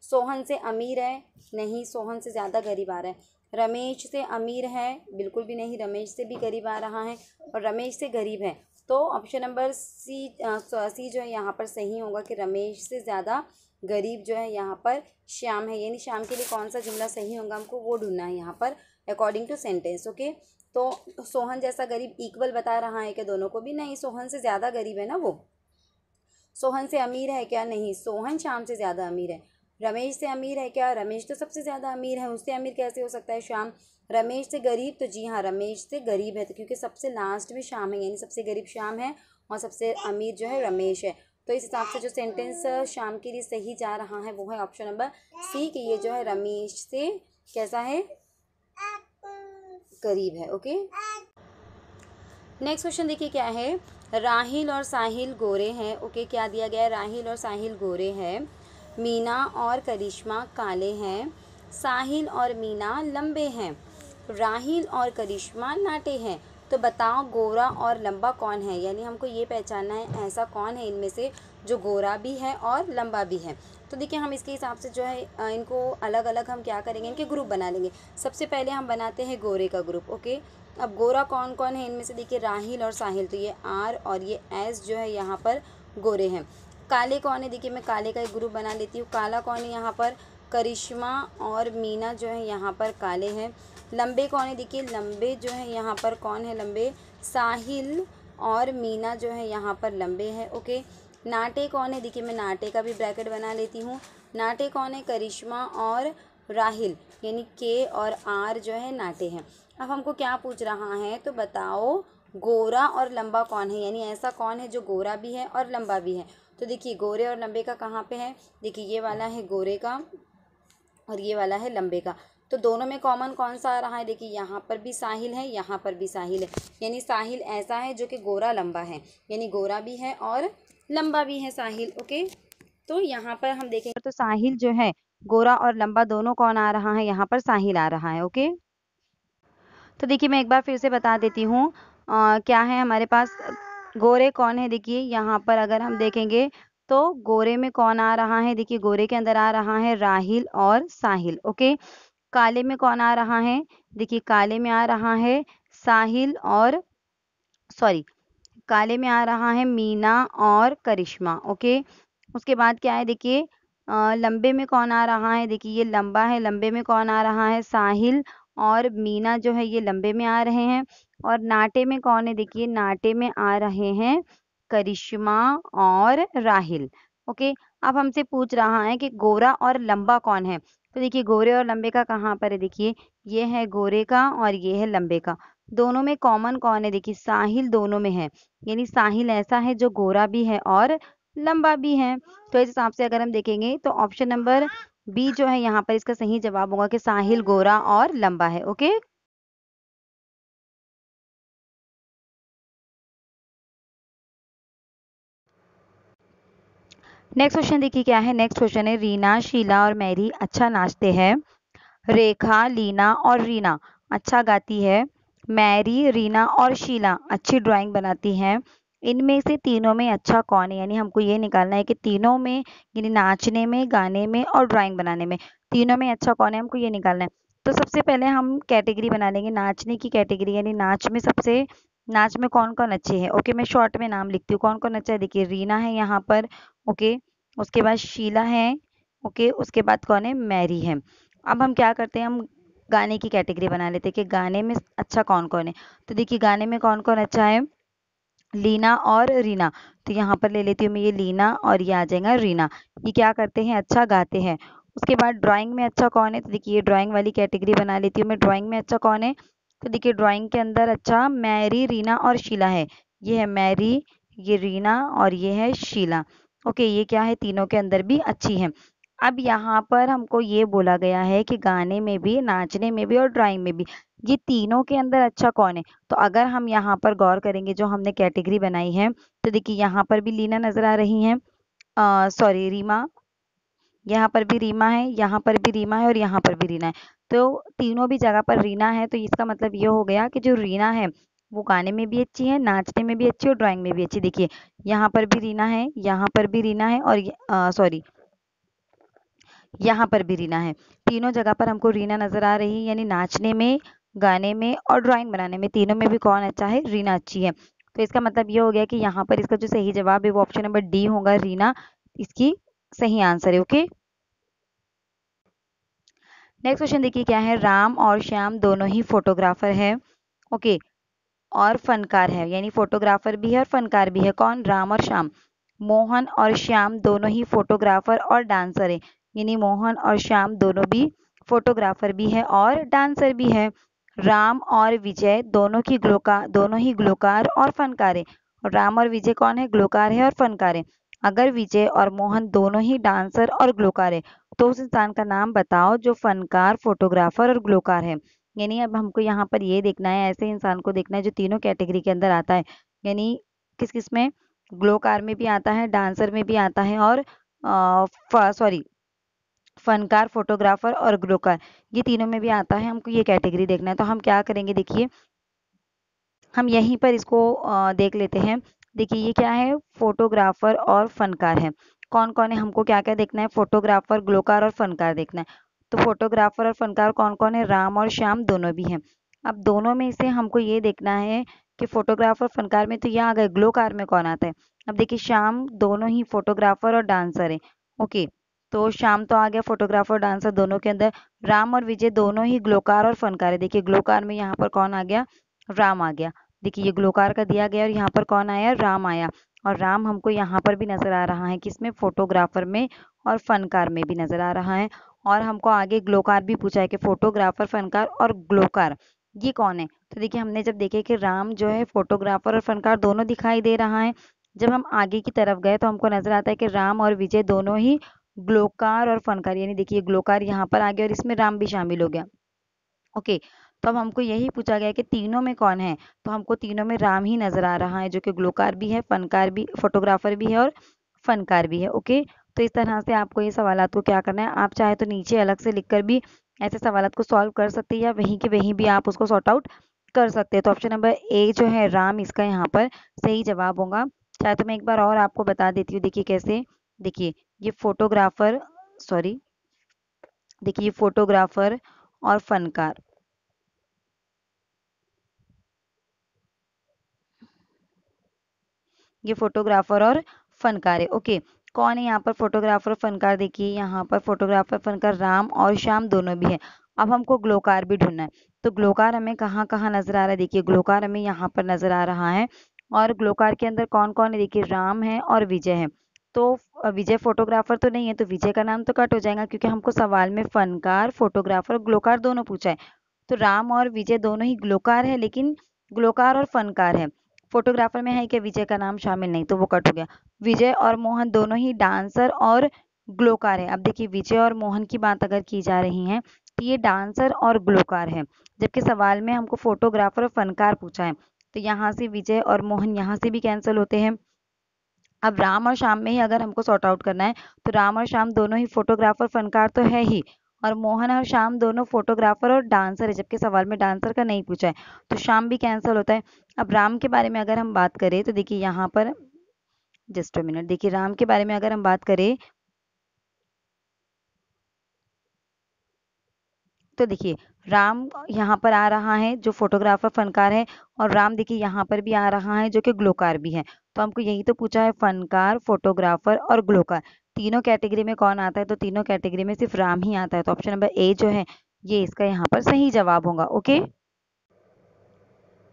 सोहन से अमीर है? नहीं, सोहन से ज़्यादा गरीब आ रहा है। रमेश से अमीर है? बिल्कुल भी नहीं, रमेश से भी गरीब आ रहा है, और रमेश से गरीब है। तो ऑप्शन नंबर सी जो है यहाँ पर सही होगा कि रमेश से ज़्यादा गरीब जो है यहाँ पर श्याम है। यानी श्याम के लिए कौन सा जुमला सही होगा हमको वो ढूंढना है यहाँ पर अकॉर्डिंग टू सेंटेंस। ओके, तो सोहन जैसा गरीब इक्वल बता रहा है कि दोनों को भी? नहीं, सोहन से ज़्यादा गरीब है ना वो। सोहन से अमीर है क्या? नहीं, सोहन श्याम से ज़्यादा अमीर है। रमेश से अमीर है क्या? रमेश तो सबसे ज़्यादा अमीर है, उससे अमीर कैसे हो सकता है श्याम। रमेश से गरीब, तो जी हाँ रमेश से गरीब है, तो क्योंकि सबसे लास्ट में श्याम है, यानी सबसे गरीब श्याम है और सबसे अमीर जो है रमेश है। तो इस हिसाब से जो सेंटेंस शाम के लिए सही जा रहा है वो है ऑप्शन नंबर सी कि ये जो है रमेश से कैसा है? करीब है। ओके, नेक्स्ट क्वेश्चन देखिए क्या है। राहिल और साहिल गोरे हैं। ओके, क्या दिया गया है? राहिल और साहिल गोरे हैं, मीना और करिश्मा काले हैं, साहिल और मीना लंबे हैं, राहिल और करिश्मा नाटे हैं। तो बताओ गोरा और लंबा कौन है? यानी हमको ये पहचानना है ऐसा कौन है इनमें से जो गोरा भी है और लंबा भी है। तो देखिए हम इसके हिसाब से जो है इनको अलग अलग हम क्या करेंगे, इनके ग्रुप बना लेंगे। सबसे पहले हम बनाते हैं गोरे का ग्रुप। ओके, अब गोरा कौन कौन है इनमें से? देखिए राहिल और साहिल, तो ये आर और ये एस जो है यहाँ पर गोरे हैं। काले कौन है? देखिए मैं काले का एक ग्रुप बना लेती हूँ। काला कौन है यहाँ पर? करिश्मा और मीना जो है यहाँ पर काले हैं। लंबे कौन है? देखिए लंबे जो है यहाँ पर कौन है? लंबे साहिल और मीना जो है यहाँ पर लंबे हैं। ओके, नाटे कौन है? देखिए मैं नाटे का भी ब्रैकेट बना लेती हूँ। नाटे कौन है? करिश्मा और राहिल, यानी के और आर जो है नाटे हैं। अब हमको क्या पूछ रहा है? तो बताओ गोरा और लंबा कौन है, यानी ऐसा कौन है जो गोरा भी है और लंबा भी है। तो देखिए गोरे और लंबे का कहाँ पे है? देखिए ये वाला है गोरे का और ये वाला है लंबे का। तो दोनों में कॉमन कौन सा आ रहा है? देखिए यहाँ पर भी साहिल है, यहाँ पर भी साहिल है, यानी साहिल ऐसा है जो कि गोरा लंबा है, यानी गोरा भी है और लंबा भी है साहिल। ओके, तो यहाँ पर हम देखेंगे तो साहिल जो है गोरा और लंबा दोनों कौन आ रहा है? यहाँ पर साहिल आ रहा है। ओके, तो देखिए मैं एक बार फिर से बता देती हूँ क्या है हमारे पास। गोरे कौन है? देखिए यहाँ पर अगर हम देखेंगे तो गोरे में कौन आ रहा है? देखिए गोरे के अंदर आ रहा है राहिल और साहिल। ओके, काले में कौन आ रहा है? देखिए काले में आ रहा है साहिल और काले में आ रहा है मीना और करिश्मा। ओके, उसके बाद क्या है? देखिए लंबे में कौन आ रहा है? देखिए ये लंबा है, लंबे में कौन आ रहा है? साहिल और मीना जो है ये लंबे में आ रहे हैं। और नाटे में कौन है? देखिए नाटे में आ रहे हैं करिश्मा और राहिल। ओके, अब हमसे पूछ रहा है कि गोरा और लंबा कौन है। तो देखिए गोरे और लंबे का कहाँ पर है? देखिए ये है गोरे का और ये है लंबे का। दोनों में कॉमन कौन है? देखिए साहिल दोनों में है, यानी साहिल ऐसा है जो गोरा भी है और लंबा भी है। तो इस हिसाब से अगर हम देखेंगे तो ऑप्शन नंबर बी जो है यहाँ पर इसका सही जवाब होगा कि साहिल गोरा और लंबा है। ओके, नेक्स्ट क्वेश्चन देखिए क्या है। नेक्स्ट क्वेश्चन है रीना शीला और मैरी अच्छा नाचते हैं, रेखा लीना और रीना अच्छा गाती है, मैरी रीना और शीला अच्छी ड्राइंग बनाती हैं, इनमें से तीनों में अच्छा कौन है, यानी हमको ये निकालना है कि तीनों में, यानी नाचने में, गाने में और ड्राइंग बनाने में, तीनों में अच्छा कौन है, हमको ये निकालना है। तो सबसे पहले हम कैटेगरी बना लेंगे, नाचने की कैटेगरी, यानी नाच में कौन कौन अच्छे हैं। ओके, मैं शॉर्ट में नाम लिखती हूँ कौन कौन अच्छा है। देखिए रीना है यहाँ पर, ओके, उसके बाद शीला है, ओके, उसके बाद कौन है, मैरी है। अब हम क्या करते हैं, हम गाने की कैटेगरी बना लेते हैं कि गाने में अच्छा कौन कौन है। तो देखिए गाने में कौन कौन अच्छा है, लीना और रीना। तो यहाँ पर ले लेती हूँ मैं ये लीना और ये आ जाएगा रीना। ये क्या करते हैं, अच्छा गाते हैं। उसके बाद ड्राइंग में अच्छा कौन है, तो देखिए ये ड्राइंग वाली कैटेगरी बना लेती हूँ मैं। ड्राइंग में अच्छा कौन है, तो देखिए ड्राइंग के अंदर अच्छा मैरी, रीना और शीला है। ये है मैरी, ये रीना और ये है शीला। ओके, ये क्या है, तीनों के अंदर भी अच्छी है। अब यहाँ पर हमको ये बोला गया है कि गाने में भी, नाचने में भी और ड्राइंग में भी, ये तीनों के अंदर अच्छा कौन है। तो अगर हम यहाँ पर गौर करेंगे, जो हमने कैटेगरी बनाई है, तो देखिए यहाँ पर भी लीना नजर आ रही है, सॉरी रीमा, यहाँ पर भी रीमा है, यहाँ पर भी रीमा है और यहाँ पर भी रीना है। तो तीनों भी जगह पर रीना है, तो इसका मतलब ये हो गया कि जो रीना है वो गाने में भी अच्छी है, नाचने में भी अच्छी है और ड्राइंग में भी अच्छी। देखिए यहाँ पर भी रीना है, यहाँ पर भी रीना है और सॉरी, यहाँ पर भी रीना है। तीनों जगह पर हमको रीना नजर आ रही है, यानी नाचने में, गाने में और ड्राइंग बनाने में, तीनों में भी कौन अच्छा है, रीना अच्छी है। तो इसका मतलब ये हो गया कि यहाँ पर इसका जो सही जवाब है वो ऑप्शन नंबर डी होगा, रीना इसकी सही आंसर है। ओके, नेक्स्ट क्वेश्चन देखिए क्या है, राम और श्याम दोनों ही फोटोग्राफर है, ओके, और फनकार है, यानी फोटोग्राफर भी है और फनकार भी है। कौन, राम और श्याम। मोहन और श्याम दोनों ही फोटोग्राफर और डांसर है, यानी मोहन और श्याम दोनों भी फोटोग्राफर भी है और डांसर भी है। राम और विजय दोनों ही ग्लोकार और फनकार है। और राम और विजय कौन है, ग्लोकार है और फनकार है। अगर विजय और मोहन दोनों ही डांसर और ग्लोकार है, तो उस इंसान का नाम बताओ जो फनकार, फोटोग्राफर और ग्लोकार है। यानी अब हमको यहाँ पर ये देखना है, ऐसे इंसान को देखना है जो तीनों कैटेगरी के अंदर आता है, यानी किस किस में, ग्लोकार में भी आता है, डांसर में भी आता है और सॉरी, फनकार, फोटोग्राफर और ग्लोकार, ये तीनों में भी आता है। हमको ये कैटेगरी देखना है, तो हम क्या करेंगे, देखिए हम यहीं पर इसको देख लेते हैं। देखिए ये क्या है, फोटोग्राफर और फनकार है। कौन कौन है, हमको क्या क्या देखना है, फोटोग्राफर, ग्लोकार और फनकार देखना है। तो फोटोग्राफर और फनकार कौन कौन है, राम और श्याम दोनों भी हैं। अब दोनों में से हमको ये देखना है कि फोटोग्राफर, फनकार में तो ये आ गए, ग्लोकार में कौन आता है। अब देखिए श्याम दोनों ही फोटोग्राफर और डांसर है, ओके, तो श्याम तो आ गया फोटोग्राफर और डांसर दोनों के अंदर। राम और विजय दोनों ही ग्लोकार और फनकार है। देखिए ग्लोकार में यहाँ पर कौन आ गया, राम आ गया। देखिए ये ग्लोकार का दिया गया और यहाँ पर कौन आया, राम आया। और राम हमको यहाँ पर भी नजर आ रहा है, किसमें, फोटोग्राफर में और फनकार में भी नजर आ रहा है। और हमको आगे ग्लोकार भी पूछा है कि फोटोग्राफर, फनकार और ग्लोकार ये कौन है। तो देखिए हमने जब देखे कि राम जो है फोटोग्राफर और फनकार दोनों दिखाई दे रहा है, जब हम आगे की तरफ गए तो हमको नजर आता है कि राम और विजय दोनों ही ग्लोकार और फनकार, यानी देखिए ग्लोकार यहाँ पर आ गया और इसमें राम भी शामिल हो गया, ओके। तो अब हमको यही पूछा गया कि तीनों में कौन है, तो हमको तीनों में राम ही नजर आ रहा है, जो कि ग्लोकार भी है, फनकार भी, फोटोग्राफर भी है और फनकार भी है, ओके। तो इस तरह से आपको ये सवालात को क्या करना है, आप चाहे तो नीचे अलग से लिखकर भी ऐसे सवालात को सॉल्व कर सकते हैं, या वहीं के वहीं भी आप उसको सॉर्ट आउट कर सकते हैं। तो ऑप्शन नंबर ए जो है राम, इसका यहाँ पर सही जवाब होगा। चाहे तो मैं एक बार और आपको बता देती हूँ, देखिए कैसे, देखिए ये फोटोग्राफर, सॉरी, देखिए ये फोटोग्राफर और फनकार, ये फोटोग्राफर और फनकार है, ओके। कौन है यहाँ पर फोटोग्राफर और फनकार, देखिए यहाँ पर फोटोग्राफर, फनकार राम और श्याम दोनों भी है। अब हमको ग्लोकार भी ढूंढना है, तो ग्लोकार हमें कहाँ कहाँ नजर आ रहा है, देखिए ग्लोकार हमें यहाँ पर नजर आ रहा है। और ग्लोकार के अंदर कौन कौन है, देखिए राम है और विजय है। तो विजय फोटोग्राफर तो नहीं है, तो विजय का नाम तो कट हो जाएगा, क्योंकि हमको सवाल में फनकार, फोटोग्राफर और ग्लोकार दोनों पूछा है। तो राम और विजय दोनों ही ग्लोकार है, लेकिन ग्लोकार और फनकार है। फोटोग्राफर में है कि विजय का नाम शामिल नहीं, तो वो कट हो गया। विजय और मोहन दोनों ही डांसर और ग्लोकार है। अब देखिए विजय और मोहन की बात अगर की जा रही है, तो ये डांसर और ग्लोकार है, जबकि सवाल में हमको फोटोग्राफर और फनकार पूछा है। तो यहाँ से विजय और मोहन यहाँ से भी कैंसिल होते हैं। अब राम और श्याम में ही अगर हमको सॉर्ट आउट करना है, तो राम और श्याम दोनों ही फोटोग्राफर, फनकार तो है ही, और मोहन और श्याम दोनों फोटोग्राफर और डांसर है, जबकि सवाल में डांसर का नहीं पूछा है, तो श्याम भी कैंसिल होता है। अब राम के बारे में अगर हम बात करें तो देखिए यहाँ पर जस्ट अ मिनट, देखिए राम के बारे में अगर हम बात करें तो देखिए राम यहाँ पर आ रहा है जो फोटोग्राफर फनकार है, और राम देखिए यहाँ पर भी आ रहा है जो कि ग्लोकार भी है। तो हमको यही तो पूछा है, फनकार, फोटोग्राफर और ग्लोकार तीनों कैटेगरी में कौन आता है, तो तीनों कैटेगरी में सिर्फ राम ही आता है। तो ऑप्शन नंबर ए जो है ये इसका यहाँ पर सही जवाब होगा। ओके,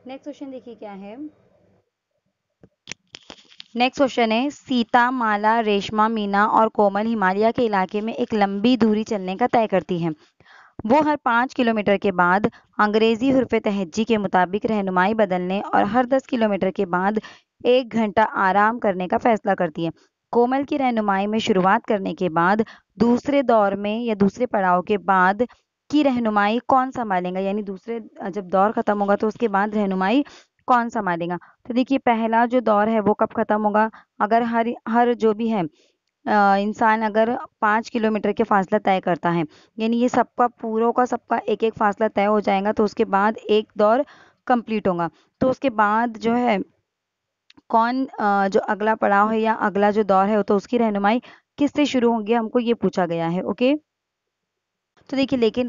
नेक्स्ट क्वेश्चन देखिए क्या है। नेक्स्ट क्वेश्चन है, सीता, माला, रेशमा, मीना और कोमल हिमालय के इलाके में एक लंबी दूरी चलने का तय करती हैं। वो हर 5 किलोमीटर के बाद अंग्रेजी हुर्फ तहज्जी के मुताबिक रहनुमाई बदलने और हर 10 किलोमीटर के बाद 1 घंटा आराम करने का फैसला करती है। कोमल की रहनुमाई में शुरुआत करने के बाद दूसरे दौर में या दूसरे पड़ाव के बाद की रहनुमाई कौन संभालेगा, यानी दूसरे जब दौर खत्म होगा तो उसके बाद रहनुमाई कौन संभालेगा। तो देखिए पहला जो दौर है वो कब खत्म होगा, अगर हर हर जो भी है इंसान अगर 5 किलोमीटर के फासला तय करता है, यानी ये सबका पूरों का सबका एक एक फासला तय हो जाएगा, तो उसके बाद एक दौर कंप्लीट होगा। तो उसके बाद जो है कौन जो अगला पड़ाव है या अगला जो दौर है तो उसकी रहनुमाई किससे शुरू होगी, हमको ये पूछा गया है। ओके, तो देखिए लेकिन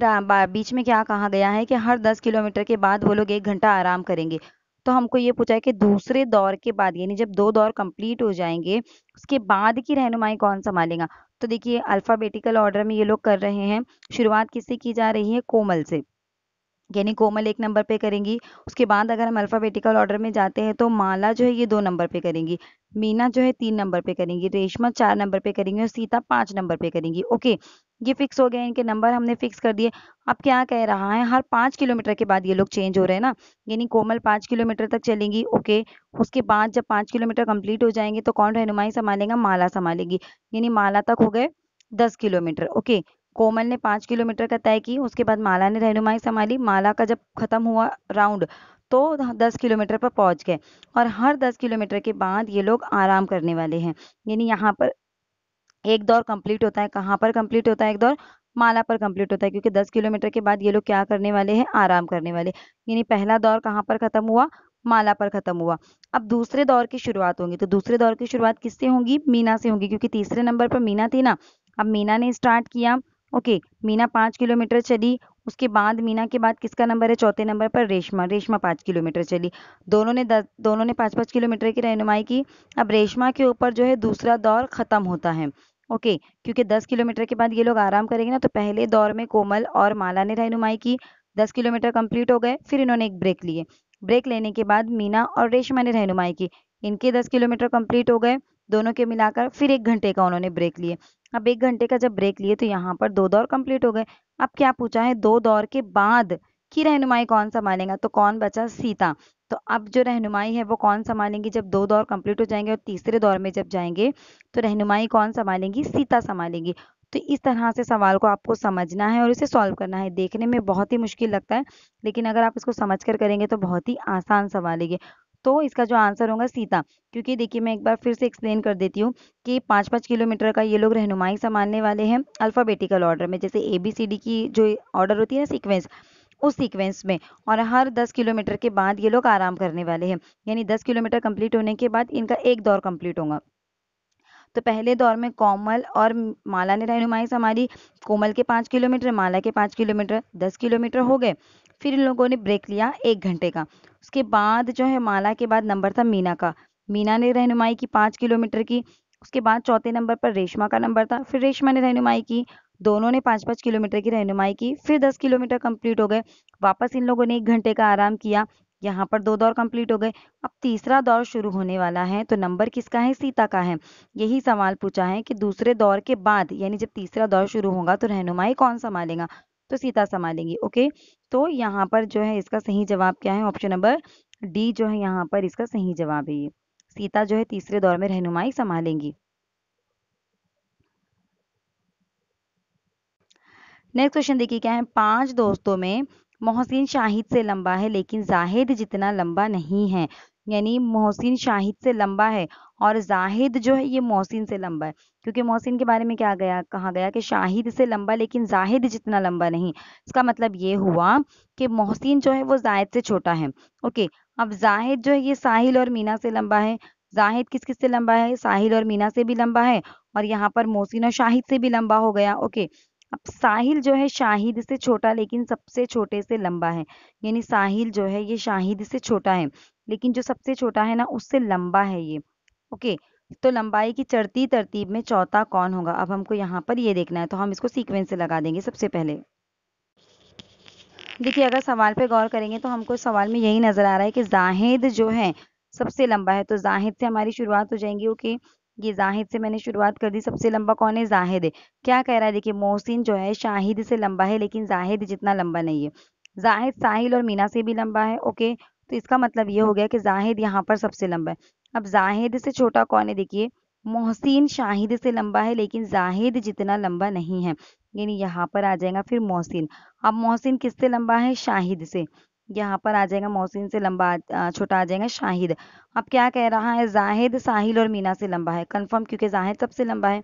बीच में क्या कहा गया है कि हर 10 किलोमीटर के बाद वो लोग 1 घंटा आराम करेंगे। तो हमको ये पूछा है कि दूसरे दौर के बाद, यानी जब 2 दौर कंप्लीट हो जाएंगे उसके बाद की रहनुमाई कौन संभालेगा। तो देखिए अल्फाबेटिकल ऑर्डर में ये लोग कर रहे हैं, शुरुआत किससे की जा रही है, कोमल से, यानी कोमल 1 नंबर पे करेंगी। उसके बाद अगर हम अल्फाबेटिकल ऑर्डर में जाते हैं तो माला जो है ये 2 नंबर पे करेंगी, मीना जो है 3 नंबर पे करेंगी, रेशमा 4 नंबर पे करेंगी और सीता 5 नंबर पे करेंगी। ओके, ये फिक्स हो गया, इनके नंबर हमने फिक्स कर दिए। अब क्या कह रहा है, हर 5 किलोमीटर के बाद ये लोग चेंज हो रहे हैं ना, यानी कोमल 5 किलोमीटर तक चलेंगी। ओके, उसके बाद जब 5 किलोमीटर कंप्लीट हो जाएंगे तो कौन रहनुमाई संभालेगा, माला संभालेगी, यानी माला तक हो गए 10 किलोमीटर। ओके, कोमल ने 5 किलोमीटर का तय की, उसके बाद माला ने रहनुमाई संभाली, माला का जब खत्म हुआ राउंड तो 10 किलोमीटर पर पहुंच गए, और हर 10 किलोमीटर के बाद ये लोग आराम करने वाले हैं। यानी यहाँ पर एक दौर कंप्लीट होता है, कहाँ पर कंप्लीट होता है एक दौर, माला पर कंप्लीट होता है, क्योंकि 10 किलोमीटर के बाद ये लोग क्या करने वाले हैं, आराम करने वाले। यानी पहला दौर कहाँ पर खत्म हुआ, माला पर खत्म हुआ। अब दूसरे दौर की शुरुआत होगी, तो दूसरे दौर की शुरुआत किससे होगी, मीना से होगी, क्योंकि तीसरे नंबर पर मीना थी ना। अब मीना ने स्टार्ट किया। ओके, मीना 5 किलोमीटर चली, उसके बाद मीना के बाद किसका नंबर है, चौथे नंबर पर रेशमा, रेशमा 5 किलोमीटर चली। दोनों ने 5-5 किलोमीटर की रहनुमाई की। अब रेशमा के ऊपर जो है दूसरा दौर खत्म होता है। ओके, क्योंकि 10 किलोमीटर के बाद ये लोग आराम करेंगे ना, तो पहले दौर में कोमल और माला ने रहनुमाई की, 10 किलोमीटर कंप्लीट हो गए, फिर इन्होंने एक ब्रेक लिए, ब्रेक लेने के बाद मीना और रेशमा ने रहनुमाई की, इनके 10 किलोमीटर कंप्लीट हो गए, दोनों के मिलाकर फिर 1 घंटे का उन्होंने ब्रेक लिए। अब 1 घंटे का जब ब्रेक लिए तो यहाँ पर 2 दौर कंप्लीट हो गए। अब क्या पूछा है, 2 दौर के बाद की रहनुमाई कौन संभालेगा, तो कौन बचा, सीता। तो अब जो रहनुमाई है वो कौन संभालेंगी, जब 2 दौर कंप्लीट हो जाएंगे और तीसरे दौर में जब जाएंगे तो रहनुमाई कौन संभालेंगी, सीता संभालेंगी। तो इस तरह से सवाल को आपको समझना है और इसे सॉल्व करना है। देखने में बहुत ही मुश्किल लगता है, लेकिन अगर आप इसको समझ कर करेंगे तो बहुत ही आसान सवाल है ये। तो इसका जो आंसर होगा सीता, क्योंकि देखिए मैं एक बार फिर से एक्सप्लेन कर देती हूँ कि 5-5 किलोमीटर का ये लोग रहनुमाई संभालने वाले हैं अल्फाबेटिकल ऑर्डर में, जैसे ABCD की जो ऑर्डर होती है ना, सीक्वेंस, उस सीक्वेंस में, और हर 10 किलोमीटर के बाद ये लोग आराम करने वाले हैं। यानी 10 किलोमीटर कंप्लीट होने के बाद इनका एक दौर कंप्लीट होगा। तो पहले दौर में कोमल और माला ने रहनुमाई संभाली, कोमल के 5 किलोमीटर, माला के 5 किलोमीटर, 10 किलोमीटर हो गए। फिर इन लोगों ने ब्रेक लिया 1 घंटे का। उसके बाद जो है माला के बाद नंबर था मीना का, मीना ने रहनुमाई की 5 किलोमीटर की। उसके बाद चौथे नंबर पर रेशमा का नंबर था, फिर रेशमा ने रहनुमाई की, दोनों ने 5-5 किलोमीटर की रहनुमाई की, फिर 10 किलोमीटर कंप्लीट हो गए। वापस इन लोगों ने 1 घंटे का आराम किया, यहाँ पर 2 दौर कंप्लीट हो गए। अब तीसरा दौर शुरू होने वाला है, तो नंबर किसका है, सीता का है। यही सवाल पूछा है कि दूसरे दौर के बाद, यानी जब तीसरा दौर शुरू होगा तो रहनुमाई कौन संभालेगा, तो सीता संभालेंगी। ओके, तो यहाँ पर जो है इसका सही जवाब क्या है, ऑप्शन नंबर डी जो है यहाँ पर इसका सही जवाब है। ये सीता जो है तीसरे दौर में रहनुमाई संभालेंगी। नेक्स्ट क्वेश्चन देखिए क्या है, 5 दोस्तों में मोहसिन शाहिद से लंबा है लेकिन जाहिद जितना लंबा नहीं है। यानी मोहसिन शाहिद से लंबा है और जाहिद जो है ये मोहसिन से लंबा है, क्योंकि मोहसिन के बारे में क्या कहा गया कि शाहिद से लंबा लेकिन जाहिद जितना लंबा नहीं। इसका मतलब ये हुआ कि मोहसिन जो है वो जाहिद से छोटा है। ओके, अब जाहिद जो है ये साहिल और मीना से लंबा है। जाहिद किस किस से लंबा है? साहिल और मीना से भी लंबा है, और यहाँ पर मोहसिन और शाहिद से भी लंबा हो गया। ओके, अब साहिल जो है शाहिद से छोटा लेकिन सबसे छोटे से लंबा है, यानी साहिल जो है ये शाहिद से छोटा है लेकिन जो सबसे छोटा है ना उससे लंबा है ये। ओके, तो लंबाई की चढ़ती तरतीब में चौथा कौन होगा? अब हमको यहाँ पर ये देखना है, तो हम इसको सीक्वेंस से लगा देंगे। सबसे पहले देखिए, अगर सवाल पे गौर करेंगे तो हमको सवाल में यही नजर आ रहा है कि जाहिद जो है सबसे लंबा है, तो जाहिद से हमारी शुरुआत हो जाएंगी। ओके, ये जाहिद से मैंने शुरुआत कर दी। सबसे लंबा कौन है? जाहिद है। क्या कह रहा है? देखिए, मोहसिन जो है शाहिद से लंबा है लेकिन जाहिद जितना लंबा नहीं है। जाहिद साहिल और मीना से भी लंबा है। ओके, तो इसका मतलब ये हो गया कि जाहिद यहाँ पर सबसे लंबा है। अब जाहिद से छोटा कौन है? देखिए, मोहसिन शाहिद से लंबा है लेकिन जाहिद जितना लंबा नहीं है, यानी यहाँ पर आ जाएगा फिर मोहसिन। अब मोहसिन किससे लंबा है? शाहिद से। यहाँ पर आ जाएगा मोहसिन से लंबा छोटा आ जाएगा शाहिद। अब क्या कह रहा है? जाहिद साहिल और मीना से लंबा है, कंफर्म, क्योंकि जाहिद सबसे लंबा है।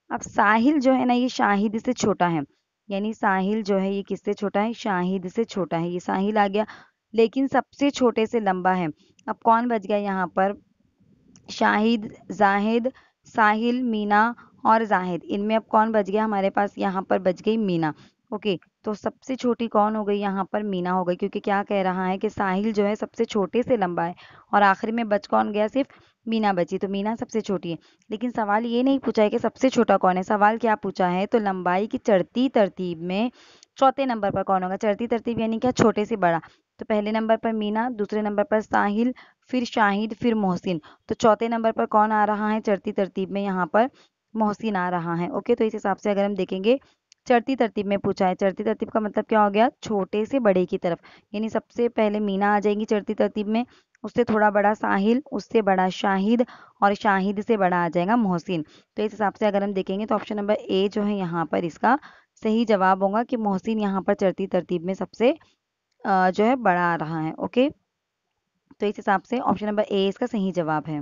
अब साहिल जो है ना ये शाहिद से छोटा है, यानी साहिल जो है ये किससे छोटा है? शाहिद से छोटा है, ये साहिल आ गया, लेकिन सबसे छोटे से लंबा है। अब कौन बच गया यहाँ पर? शाहिद, जाहिद, साहिल, मीना और जाहिद, इनमें अब कौन बच गया हमारे पास? यहाँ पर बच गई मीना। ओके, तो सबसे छोटी कौन हो गई? यहाँ पर मीना हो गई, क्योंकि क्या कह रहा है कि साहिल जो है सबसे छोटे से लंबा है, और आखिर में बच कौन गया? सिर्फ मीना बची, तो मीना सबसे छोटी है। लेकिन सवाल ये नहीं पूछा है कि सबसे छोटा कौन है, सवाल क्या पूछा है? तो लंबाई की चढ़ती तरतीब में चौथे नंबर पर कौन होगा? चढ़ती तरतीब यानी क्या? छोटे से बड़ा। तो पहले नंबर पर मीना, दूसरे नंबर पर साहिल, फिर शाहिद, फिर मोहसिन। तो चौथे नंबर पर कौन आ रहा है चढ़ती तरतीब में? यहाँ पर मोहसिन आ रहा है। ओके, तो इस हिसाब से अगर हम देखेंगे चढ़ती तरतीब में पूछा है, चढ़ती तरतीब का मतलब क्या हो गया? छोटे से बड़े की तरफ, यानी सबसे पहले मीना आ जाएगी चढ़ती तरतीब में, उससे थोड़ा बड़ा साहिल, उससे बड़ा शाहिद, और शाहिद से बड़ा आ जाएगा मोहसिन। तो इस हिसाब से अगर हम देखेंगे तो ऑप्शन नंबर ए जो है यहाँ पर इसका सही जवाब होगा कि मोहसिन यहाँ पर चढ़ती तरतीब में सबसे जो है बड़ा आ रहा है। ओके, तो इस हिसाब से ऑप्शन नंबर ए इसका सही जवाब है।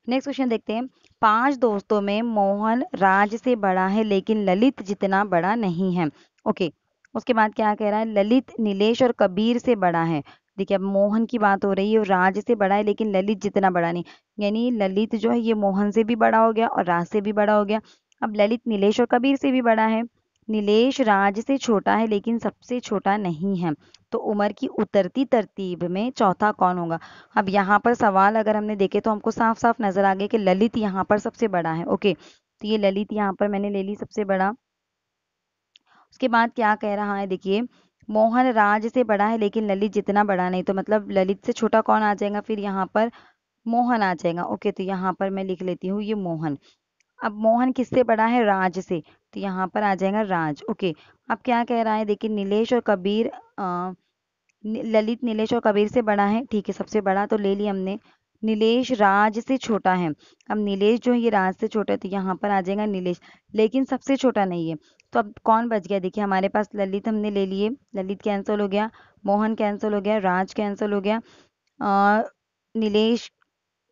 नेक्स्ट क्वेश्चन देखते हैं। 5 दोस्तों में मोहन राज से बड़ा है लेकिन ललित जितना बड़ा नहीं है। ओके, उसके बाद क्या कह रहा है? ललित नीलेश और कबीर से बड़ा है। देखिए, अब मोहन की बात हो रही है, राज से बड़ा है लेकिन ललित जितना बड़ा नहीं, यानी ललित जो है ये मोहन से भी बड़ा हो गया और राज से भी बड़ा हो गया। अब ललित नीलेश और कबीर से भी बड़ा है। नीलेश राज से छोटा है लेकिन सबसे छोटा नहीं है, तो उम्र की उतरती तरतीब में चौथा कौन होगा? अब यहाँ पर सवाल अगर हमने देखे तो हमको साफ साफ नजर आ गया कि ललित यहाँ पर सबसे बड़ा है। ओके, तो ये ललित यहाँ पर मैंने ले ली सबसे बड़ा। उसके बाद क्या कह रहा है? देखिए, मोहन राज से बड़ा है लेकिन ललित जितना बड़ा नहीं, तो मतलब ललित से छोटा कौन आ जाएगा? फिर यहाँ पर मोहन आ जाएगा। ओके, तो यहाँ पर मैं लिख लेती हूँ ये मोहन। अब मोहन किससे बड़ा है? राज से, तो यहाँ पर आ जाएगा राज। ओके, अब क्या कह रहा है? देखिए, नीलेश और कबीर ललित नीलेश और कबीर से बड़ा है, ठीक है, सबसे बड़ा तो ले लिया हमने। नीलेश राज से छोटा है। अब नीलेश जो है ये राज से छोटा है, तो यहाँ पर आ जाएगा नीलेश, लेकिन सबसे छोटा नहीं है। तो अब कौन बच गया? देखिए, हमारे पास ललित हमने ले लिए, ललित कैंसिल हो गया, मोहन कैंसिल हो गया, राज कैंसिल हो गया, नीलेश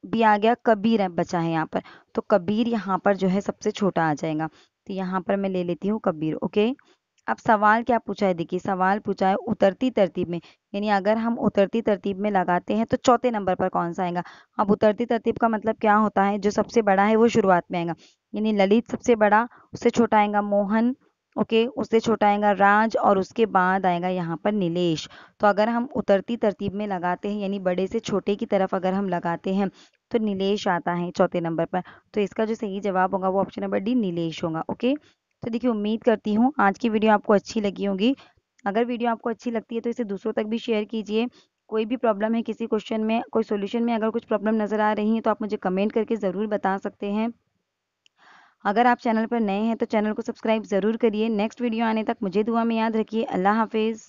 भी आ गया, कबीर बचा है यहाँ पर, तो कबीर यहाँ पर जो है सबसे छोटा आ जाएगा, तो यहाँ पर मैं ले लेती हूँ कबीर। ओके, अब सवाल क्या पूछा है? देखिए, सवाल पूछा है उतरती तरतीब में, यानी अगर हम उतरती तरतीब में लगाते हैं तो चौथे नंबर पर कौन सा आएगा? अब उतरती तरतीब का मतलब क्या होता है? जो सबसे बड़ा है वो शुरुआत में आएगा, यानी ललित सबसे बड़ा, उससे छोटा आएगा मोहन, ओके, उससे छोटा आएगा राज, और उसके बाद आएगा यहाँ पर नीलेश। तो अगर हम उतरती तरतीब में लगाते हैं यानी बड़े से छोटे की तरफ अगर हम लगाते हैं तो नीलेश आता है चौथे नंबर पर, तो इसका जो सही जवाब होगा वो ऑप्शन नंबर डी नीलेश होगा। ओके, तो देखिए, उम्मीद करती हूँ आज की वीडियो आपको अच्छी लगी होगी। अगर वीडियो आपको अच्छी लगती है तो इसे दूसरों तक भी शेयर कीजिए। कोई भी प्रॉब्लम है किसी क्वेश्चन में, कोई सॉल्यूशन में अगर कुछ प्रॉब्लम नजर आ रही है तो आप मुझे कमेंट करके ज़रूर बता सकते हैं। अगर आप चैनल पर नए हैं तो चैनल को सब्सक्राइब ज़रूर करिए। नेक्स्ट वीडियो आने तक मुझे दुआ में याद रखिए। अल्लाह हाफिज़।